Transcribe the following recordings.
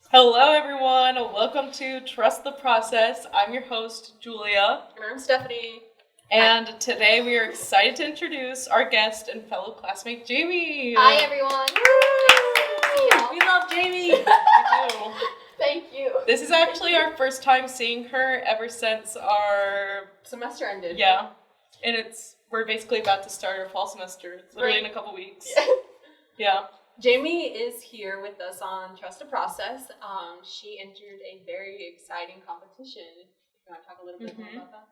Hello, everyone. Welcome to Trust the Process. I'm your host, Julia. And I'm Stephanie. And today we are excited to introduce our guest and fellow classmate, Jamie. Hi, everyone. We love Jamie. We do. Thank you. This is actually our first time seeing her ever since our Semester ended. Yeah. And we're basically about to start our fall semester. It's literally in a couple weeks. Yeah. Jamie is here with us on Trust the Process. She entered a very exciting competition. You want to talk a little bit more about that?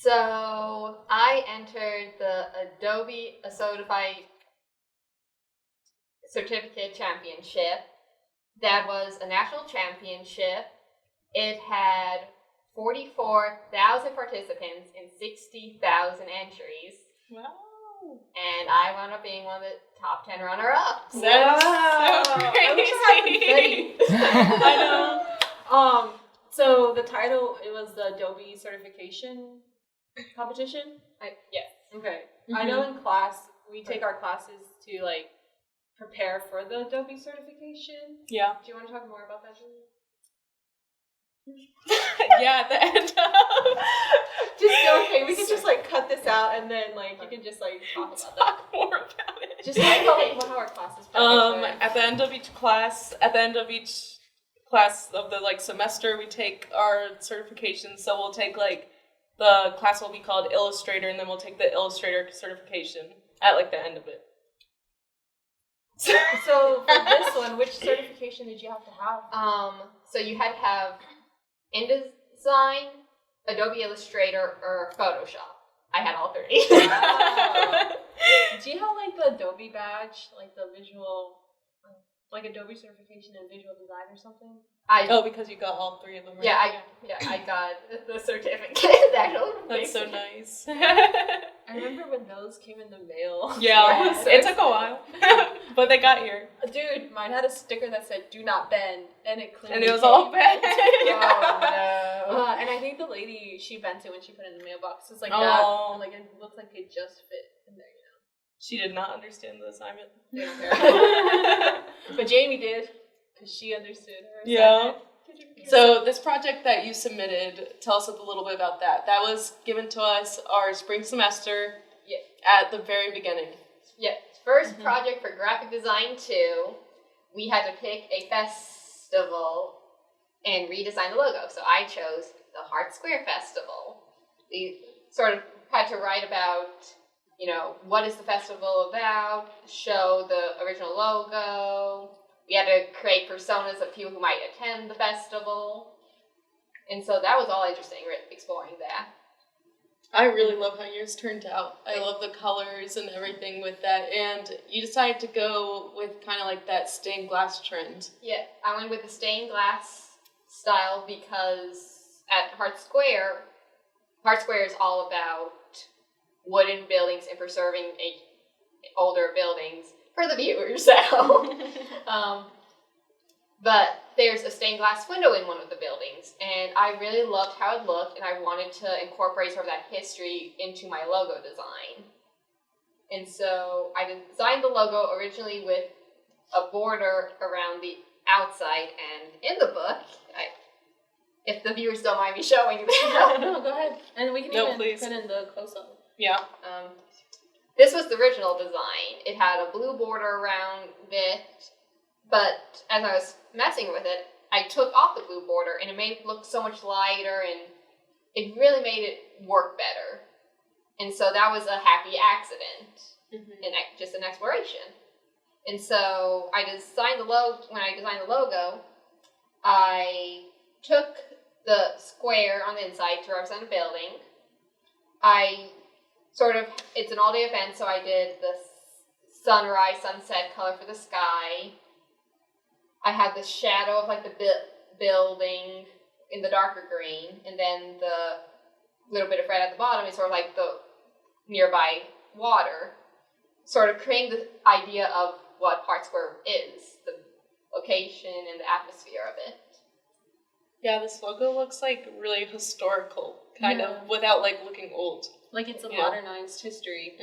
So, I entered the Adobe Certificate Championship. That was a national championship. It had 44,000 participants and 60,000 entries. Wow. And I wound up being one of the top 10 runner-ups. That's so crazy. I wish I had faith. I know. So the title, it was the Adobe certification competition? Yes. Okay. Mm-hmm. I know in class, we take our classes to prepare for the Adobe certification. Yeah. Do you want to talk more about that, Julia? Yeah, at the end. We can just cut this out and then you can just talk about that. Talk more about it. Just talk about how our classes prepare. At the end of each class of the semester, we take our certifications. So we'll take the class will be called Illustrator, and then we'll take the Illustrator certification at the end of it. So for this one, which certification did you have to have? So you had to have InDesign, Adobe Illustrator, or Photoshop. I had all 3. Wow. Do you have the Adobe badge, the visual, Adobe certification in visual design or something? Because you got all 3 of them. Right? Yeah, I got the certificate. That's so nice. I remember when those came in the mail. Yeah, it took a while, but they got here. Dude, mine had a sticker that said "Do not bend," and it clearly And it was all bent. Oh no. And I think the lady, she bent it when she put it in the mailbox. It's that, and it looked like it just fit in there. She did not understand the assignment. They don't care. But Jamie did, because she understood her assignment. So this project that you submitted, tell us a little bit about that. That was given to us our spring semester at the very beginning. Yeah, first project for graphic design 2, we had to pick a festival and redesign the logo. So I chose the Heart Square Festival. We sort of had to write about, what is the festival about, show the original logo. We had to create personas of people who might attend the festival. And so that was all interesting, exploring that. I really love how yours turned out. I love the colors and everything with that. And you decided to go with kind of that stained glass trend. Yeah, I went with the stained glass style because at Heart Square is all about wooden buildings and preserving older buildings for the viewers. So, but there's a stained glass window in one of the buildings, and I really loved how it looked, and I wanted to incorporate sort of that history into my logo design. And so I designed the logo originally with a border around the outside, and in the book, if the viewers don't mind me showing that. No, go ahead. And we can even put in the close-up. Yeah. This was the original design. It had a blue border around it, but as I was messing with it, I took off the blue border, and it made it look so much lighter, and it really made it work better. And so that was a happy accident, and just an exploration. And so when I designed the logo, I took the square on the inside to represent a building. It's an all-day event, so I did the sunrise, sunset color for the sky. I had the shadow of the building in the darker green, and then the little bit of red at the bottom is sort of the nearby water, sort of creating the idea of what Heart Square is, the location and the atmosphere of it. Yeah, this logo looks really historical, kind of, without looking old. It's a modernized history.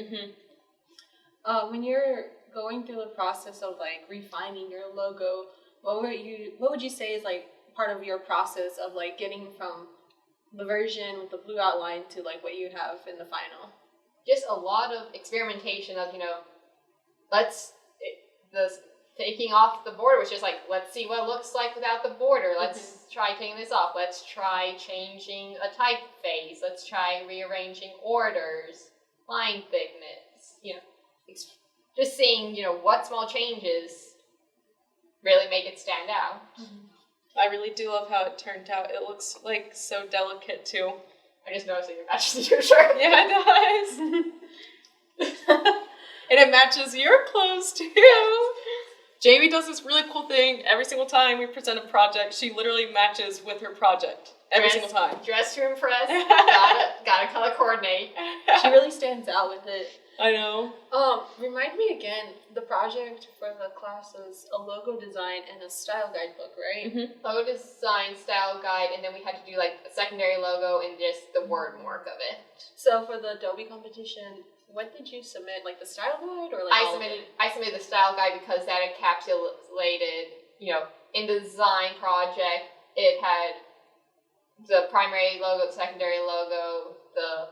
When you're going through the process of refining your logo, what would you say is like part of your process of like getting from the version with the blue outline to like what you have in the final? Just a lot of experimentation of, taking off the border was just like, let's see what it looks like without the border. Let's try taking this off. Let's try changing a typeface. Let's try rearranging orders, line thickness, just seeing, what small changes really make it stand out. I really do love how it turned out. It looks like so delicate too. I just noticed that it matches your shirt. Yeah, it does. And it matches your clothes too. Yes. Jamie does this really cool thing every single time we present a project. She literally matches with her project every single time. Dressed to impress. Gotta color coordinate. She really stands out with it. I know. Remind me again, the project for the class was a logo design and a style guidebook, right? Mm-hmm. Logo design, style guide, and then we had to do like a secondary logo and just the word mark of it. So for the Adobe competition, what did you submit? Like the style guide or like I submitted the style guide because that encapsulated, in the design project, it had the primary logo, the secondary logo, the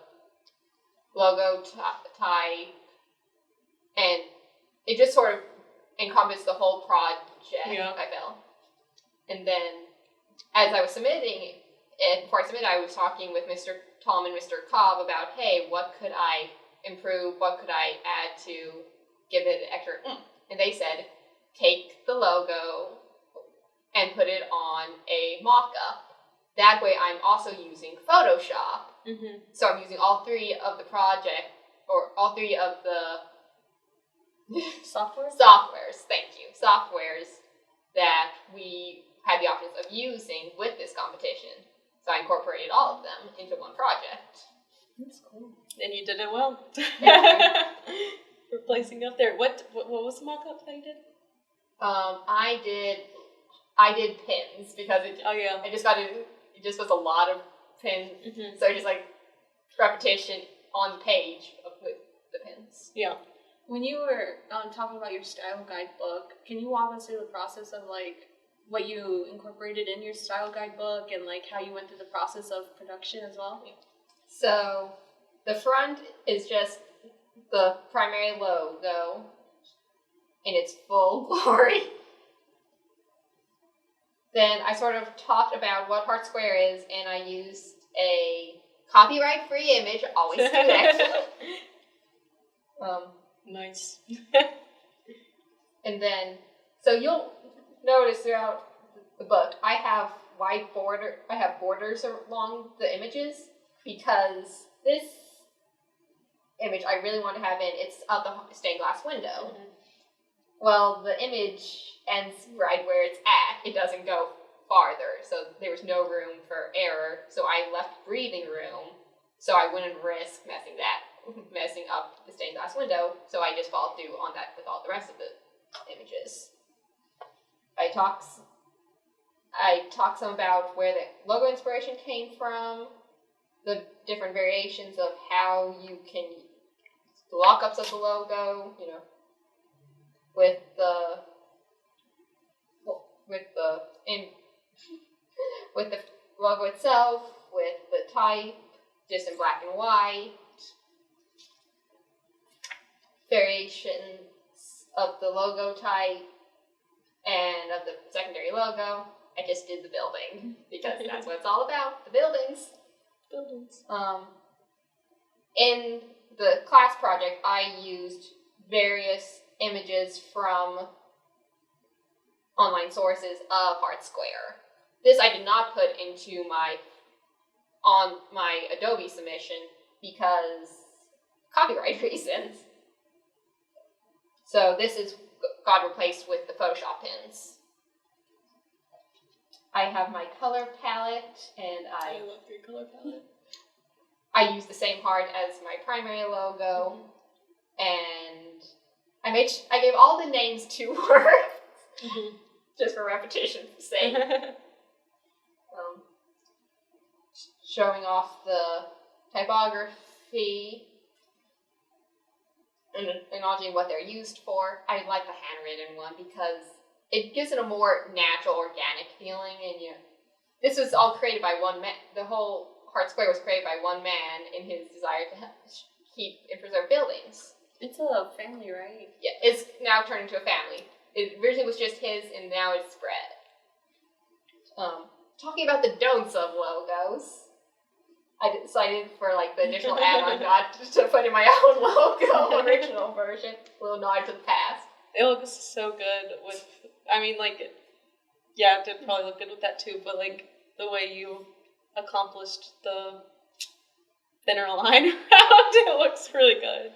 logo type, and it just sort of encompassed the whole project, I felt. And then, as I was submitting it, before I submitted, I was talking with Mr. Tom and Mr. Cobb about, hey, what could I improve, what could I add to give it an extra And they said, take the logo and put it on a mock-up. That way I'm also using Photoshop. Mm-hmm. So I'm using all three of the project, or all three of the softwares, thank you, softwares that we had the options of using with this competition. So I incorporated all of them into one project. That's cool. And you did it well. Replacing up there. What was the mock-up that you did? I did pins because it just was a lot of pins. Mm-hmm. So just like repetition on the page with the pins. Yeah. When you were talking about your style guidebook, can you walk us through the process of like what you incorporated in your style guidebook and like how you went through the process of production as well? So the front is just the primary logo in its full glory. Then I sort of talked about what Heart Square is, and I used a copyright-free image, always correct. Nice. And then, so you'll notice throughout the book, I have borders along the images, because this image I really want to have it's of the stained glass window. Mm-hmm. Well, the image ends right where it's at. It doesn't go farther, so there was no room for error, so I left breathing room, so I wouldn't risk messing up the stained glass window, so I just followed through on that with all the rest of the images. I talked some about where the logo inspiration came from, the different variations of how you can the lockups of the logo, with the logo itself, with the type, just in black and white, variations of the logo type, and of the secondary logo. I just did the building, because that's what it's all about, the buildings. In the class project, I used various images from online sources of Heart Square. This I did not put into my Adobe submission because copyright reasons. So this got replaced with the Photoshop pins. I have my color palette, and I love your color palette. I use the same heart as my primary logo, and I gave all the names 2 words, just for repetition's sake. Showing off the typography and acknowledging what they're used for. I like the handwritten one because it gives it a more natural, organic feeling. And this was all created by one man. The whole Heart Square was created by one man in his desire to keep and preserve buildings. It's a family, right? Yeah, it's now turned into a family. It originally was just his, and now it's spread. Talking about the don'ts of logos, I decided for like the additional add-on not to put in my own logo, original version, a little nod to the past. It looks so good with, I mean, like, yeah, it did probably look good with that too, but like the way you accomplished the thinner line around it looks really good.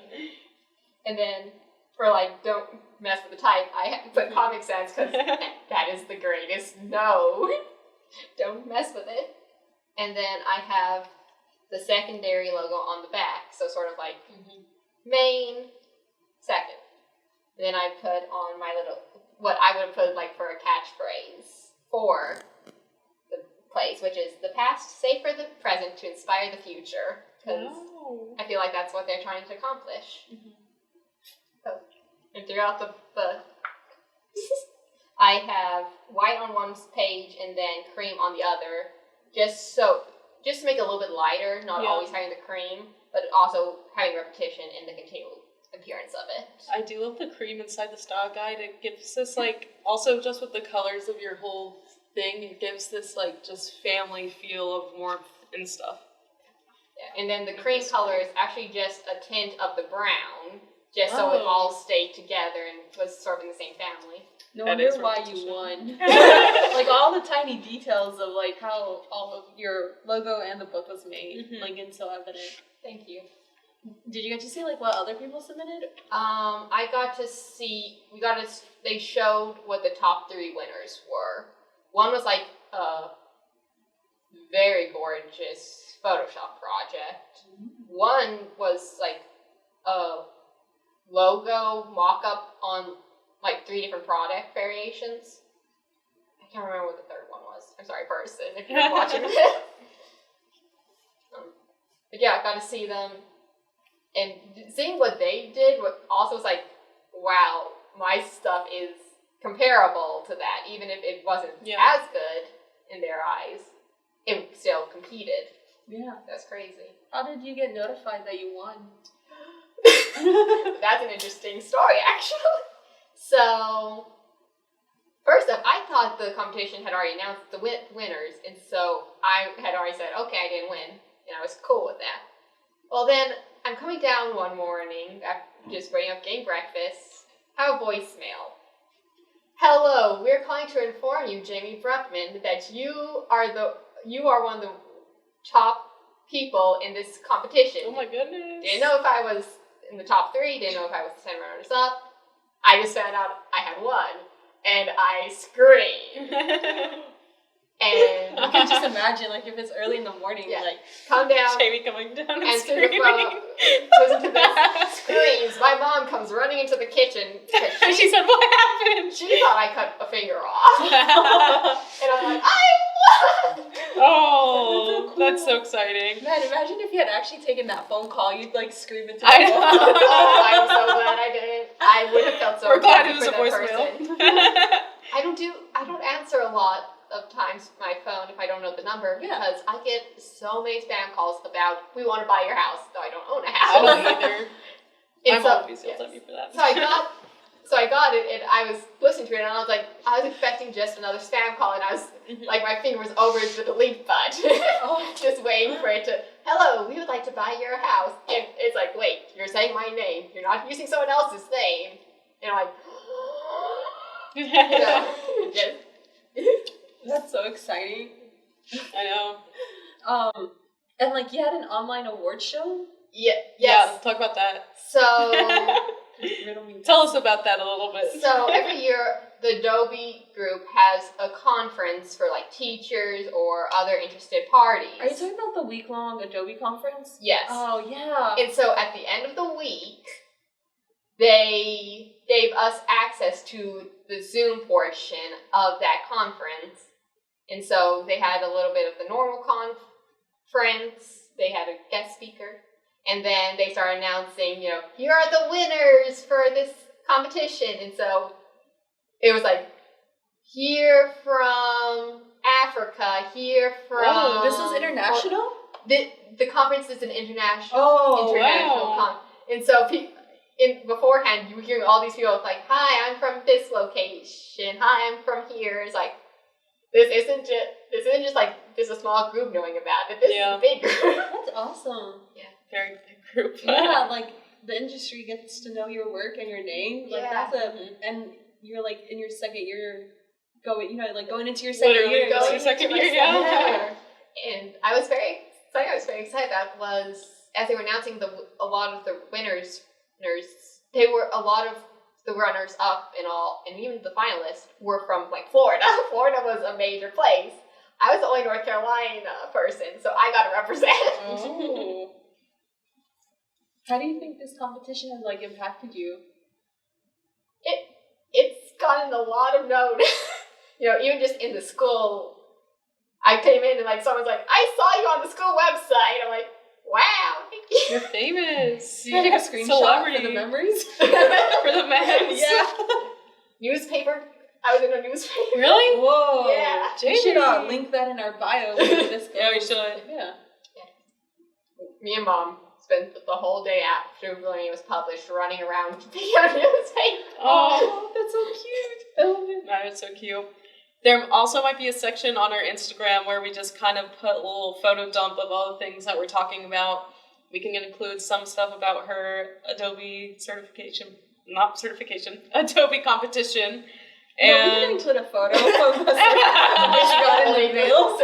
And then for like, don't mess with the type, I put Comic Sans because that is the greatest. No, don't mess with it. And then I have the secondary logo on the back, so sort of like main, second. Then I put on my little, what I would have put like for a catchphrase for the place, which is the past, save for the present to inspire the future, because I feel like that's what they're trying to accomplish. So, and throughout the I have white on one page and then cream on the other, just to make it a little bit lighter, not always having the cream, but also having repetition in the continual appearance of it. I do love the cream inside the style guide. It gives this like, also just with the colors of your whole thing, it gives this like just family feel of warmth and stuff. Yeah, and then the cream color is actually just a tint of the brown, just so it all stayed together and was sort of in the same family. No wonder why you won. Like all the tiny details of like how all of your logo and the book was made, like it's so evident. Thank you. Did you get to see like what other people submitted? I got to see. They showed what the top 3 winners were. One was like a very gorgeous Photoshop project. One was like a logo mock-up on like 3 different product variations. I can't remember what the third one was. I'm sorry, person, if you're watching this. But yeah, I got to see them. And seeing what they did also was like, wow, my stuff is comparable to that. Even if it wasn't as good in their eyes, it still competed. Yeah. That's crazy. How did you get notified that you won? That's an interesting story, actually. So, first up, I thought the competition had already announced the winners, and so I had already said, okay, I didn't win, and I was cool with that. Well, then, I'm coming down one morning, just waiting up getting breakfast, have a voicemail. Hello, we're calling to inform you, Jamie Bruckmann, that you are one of the top people in this competition. Oh my goodness. Didn't know if I was in the top 3, didn't know if I was the 10 runners up. I just found out I had won, and I screamed. And I can just imagine, like, if it's early in the morning, like, come down, Jamie coming down and answer screaming. the phone, listen to this, screams. My mom comes running into the kitchen. And she said, what happened? She thought I cut a finger off. And I'm like, I won! Oh, that's so exciting. Man, imagine if you had actually taken that phone call, you'd, like, scream into the I phone. Oh, I'm so glad I didn't. I would have felt so We're glad it bad was for a that voicemail. person. I don't answer a lot of times my phone if I don't know the number because I get so many spam calls about we want to buy your house, though I don't own a house. I don't either. My mom always yells at me for that. So I got it, and I was listening to it, and I was expecting just another spam call, and I was like, my finger was over the delete button, just waiting for it to. Hello, we would like to buy your house, and it's like, wait, you're saying my name, you're not using someone else's name, and I'm like, That's so exciting. I know. And like you had an online award show? Yeah, yes. Yeah, let's talk about that. So Tell us about that a little bit. So every year the Adobe group has a conference for like teachers or other interested parties. Are you talking about the week-long Adobe conference? Yes. Oh, yeah. And so at the end of the week, they gave us access to the Zoom portion of that conference. And so they had a little bit of the normal conference. They had a guest speaker. And then they started announcing, here are the winners for this competition. And so it was like here from Africa, here from... Oh, this is international? The conference is an international wow. and so beforehand you were hearing all these people like, hi, I'm from this location, hi, I'm from here. It's like, this isn't just like there's a small group knowing about it. This is a big group. That's awesome. Yeah, very big group. Yeah, like the industry gets to know your work and your name. Like that's and you're like in your second year going into your second year. Going into second year, yeah. And I was very excited about was as they were announcing a lot of the winners, they were a lot of the runners up and even the finalists were from like Florida. Florida was a major place. I was the only North Carolina person, so I got to represent. Oh. How do you think this competition has like impacted you? It's gotten a lot of note. Even just in the school, I came in and like someone's like, I saw you on the school website. I'm like, wow, thank you. You're famous. Did you take a screenshot Celebrity. for the memories? For the memes. Yeah. Newspaper. I was in a newspaper. Really? Whoa. Yeah. We should link that in our bio. Yeah, we should. Yeah. Me and Mom spent the whole day after when it was published running around picking up newspaper. Oh, that's so cute. I love it. That is so cute. There also might be a section on our Instagram where we just kind of put a little photo dump of all the things that we're talking about. We can include some stuff about her Adobe Adobe competition. No, we can include a photo of us. She got in the mail.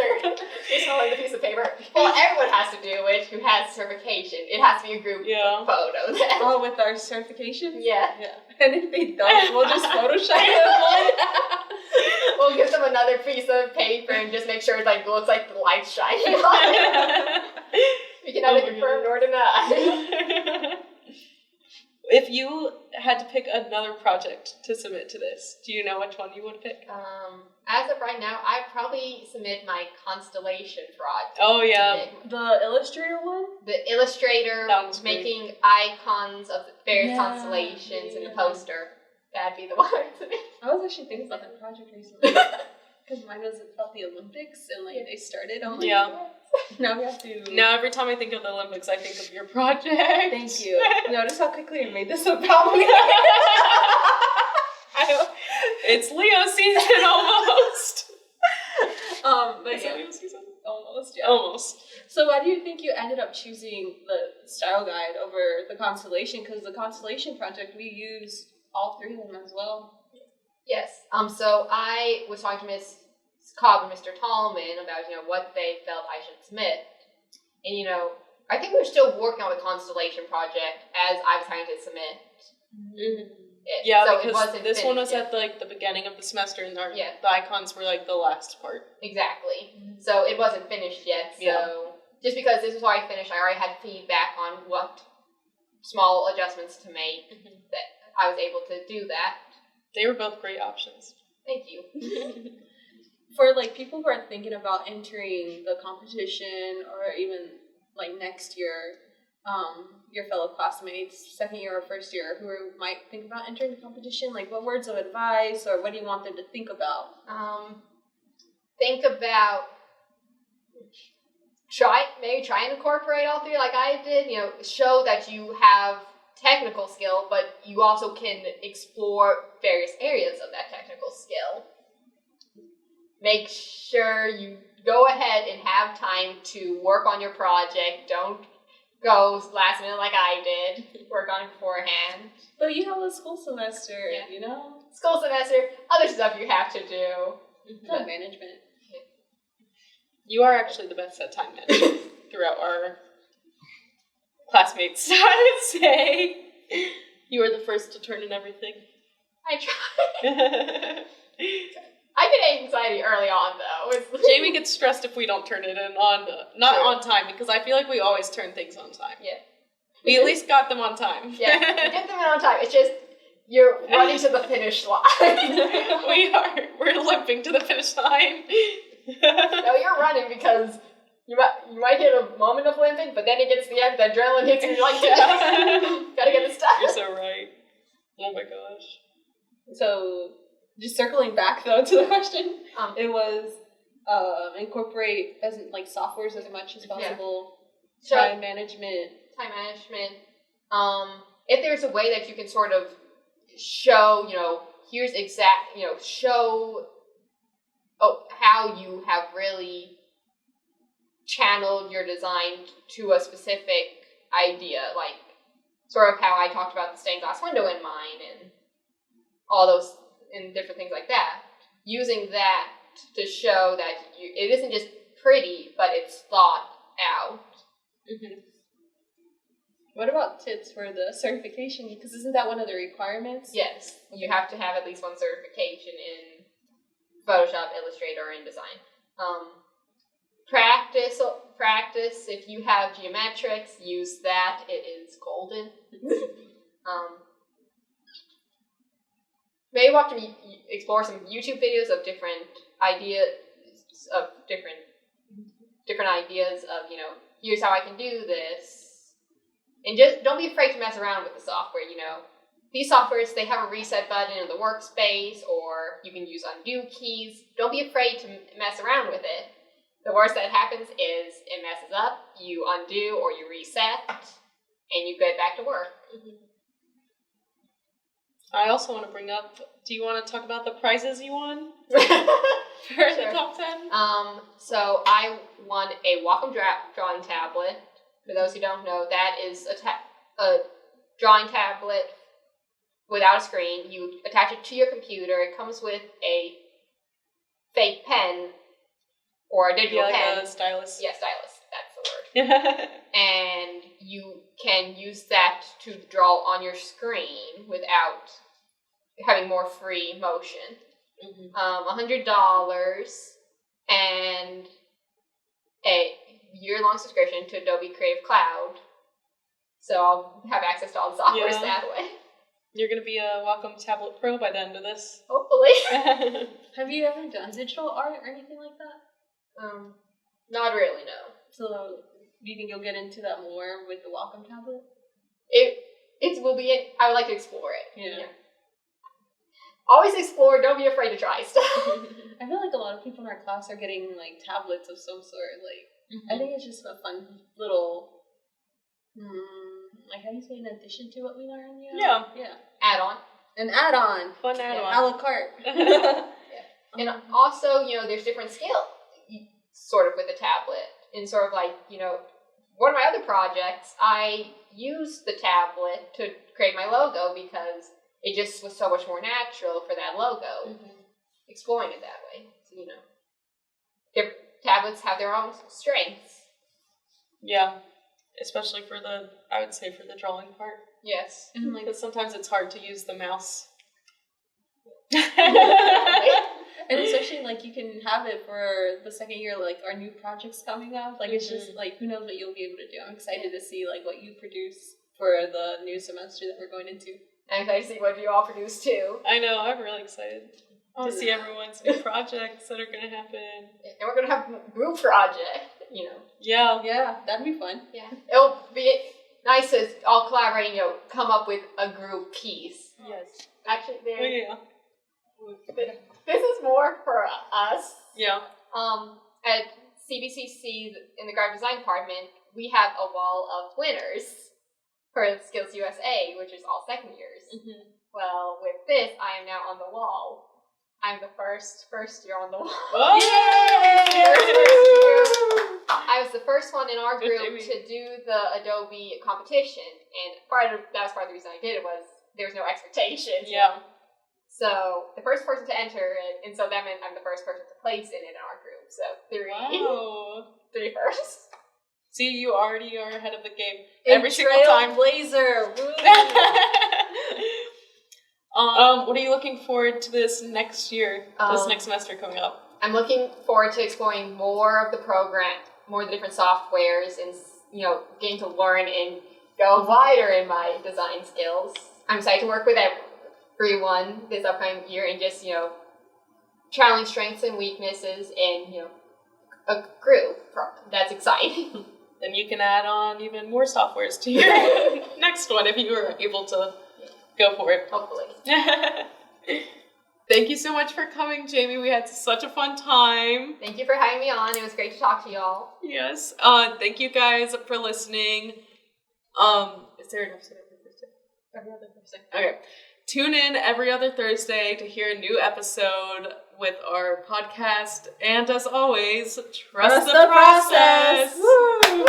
It's not like a piece of paper. Well, everyone has to do it who has certification. It has to be a group photo. Oh, with our certifications? Yeah. And if they don't, we'll just Photoshop them. We'll give them another piece of paper and just make sure it looks like the light's shining on it. We can either confirm or deny. If you had to pick another project to submit to this, do you know which one you would pick? As of right now, I'd probably submit my constellation project. Oh, yeah. The Illustrator one? The Illustrator making icons of the various constellations in the poster. That'd be the one to submit. I was actually thinking about that project recently. Because mine was about the Olympics and they started. I'm like, now we have to. Now every time I think of the Olympics, I think of your project. Thank you. Notice how quickly I made this about me. I know. It's Leo season almost. But Is it Leo season? Almost, yeah. Almost. So why do you think you ended up choosing the style guide over the Constellation? Because the Constellation project, we used all three of them as well. Yes. So I was talking to Miss Cobb and Mr. Tallman about, what they felt I should submit. And, I think we were still working on the Constellation project as I was trying to submit it. Yeah, so because this one was at the beginning of the semester and the icons were the last part. Exactly. So it wasn't finished yet. So just because this was already finished, I already had feedback on what small adjustments to make that I was able to do that. They were both great options. Thank you. For people who are thinking about entering the competition or even next year, your fellow classmates, second year or first year, who might think about entering the competition, what words of advice or what do you want them to think about? Think about try and incorporate all three like I did. Show that you have technical skill, but you also can explore various areas of that technical skill. Make sure you go ahead and have time to work on your project. Don't go last minute like I did. Work on it beforehand. But you have a school semester, School semester, other stuff you have to do. Time management. Yeah. You are actually the best at time management throughout our classmates, I would say. You were the first to turn in everything. I tried. I get anxiety early on, though. Jamie gets stressed if we don't turn it in on time, because I feel like we always turn things on time. Yeah. We at least got them on time. Yeah, we get them in on time. It's just, you're running to the finish line. We're limping to the finish line. No, you're running because you might hit a moment of limping, but then it gets to the end, the adrenaline hits, and you're like, gotta get this done. You're so right. Oh my gosh. So, just circling back though to the question, Um, it was incorporate as softwares as much as possible. So, Time management. If there's a way that you can sort of show, here's show how you have really channeled your design to a specific idea, like sort of how I talked about the stained glass window in mine and all those and different things like that. Using that to show that it isn't just pretty, but it's thought out. Mm-hmm. What about tips for the certification? Because isn't that one of the requirements? Yes, you have to have at least one certification in Photoshop, Illustrator, or InDesign. Practice. If you have geometrics, use that. It is golden. Maybe watch explore some YouTube videos of different ideas of here's how I can do this. And just don't be afraid to mess around with the software, These softwares, they have a reset button in the workspace, or you can use undo keys. Don't be afraid to mess around with it. The worst that happens is it messes up, you undo or you reset, and you get back to work. Mm-hmm. I also want to bring up, do you want to talk about the prizes you won for the top 10? So I won a Wacom drawing tablet. For those who don't know, that is a drawing tablet without a screen. You attach it to your computer. It comes with a fake pen or a digital pen. Like a stylus. Yeah, stylus. That's the word. And you can use that to draw on your screen without having more free motion. $100 and a year-long subscription to Adobe Creative Cloud. So I'll have access to all the software that way. You're going to be a Wacom Tablet Pro by the end of this. Hopefully. Have you ever done digital art or anything like that? Not really, no. So do you think you'll get into that more with the Wacom tablet? I would like to explore it. Yeah. Always explore, don't be afraid to try stuff. I feel like a lot of people in our class are getting tablets of some sort. I think it's just a fun little how do you say, in addition to what we learn? Yeah. Add-on. An add-on. Fun add-on. A la carte. And also, there's different skills sort of with the tablet. And sort of one of my other projects, I used the tablet to create my logo because it just was so much more natural for that logo. Exploring it that way. So, different tablets have their own strengths. Yeah. Especially for the drawing part. Yes. Because sometimes it's hard to use the mouse. And especially you can have it for the second year, our new projects coming up. It's just who knows what you'll be able to do. I'm excited to see what you produce for the new semester that we're going into. I'm excited to see what you all produce too. I know, I'm really excited to see everyone's new projects that are going to happen. And we're going to have a group project, Yeah. Yeah, that'd be fun. Yeah. It'll be nice to all collaborate, come up with a group piece. Yes. Actually, Yeah. this is more for us. Yeah. At CBCC in the graphic design department, we have a wall of winners for Skills USA, which is all second years. Well, with this, I am now on the wall. I'm the first year on the wall. Oh, Yay! I was the first one in our group to do the Adobe competition, and that was part of the reason I did it was there was no expectations. Yeah. So the first person to enter it, and so that meant I'm the first person to place in it in our group. So three firsts. See, you already are ahead of the game every single time. Blazer. What are you looking forward to this next year? This next semester coming up? I'm looking forward to exploring more of the program, more of the different softwares, and getting to learn and go wider in my design skills. I'm excited to work with everyone this upcoming year and just channeling strengths and weaknesses and a group. That's exciting. Then you can add on even more softwares to your next one if you were able to go for it. Hopefully. Thank you so much for coming, Jamie. We had such a fun time. Thank you for having me on. It was great to talk to y'all. Yes. Thank you guys for listening. Is there an episode every Thursday? Every other Thursday. Okay. Tune in every other Thursday to hear a new episode with our podcast. And as always, trust the process. Woo!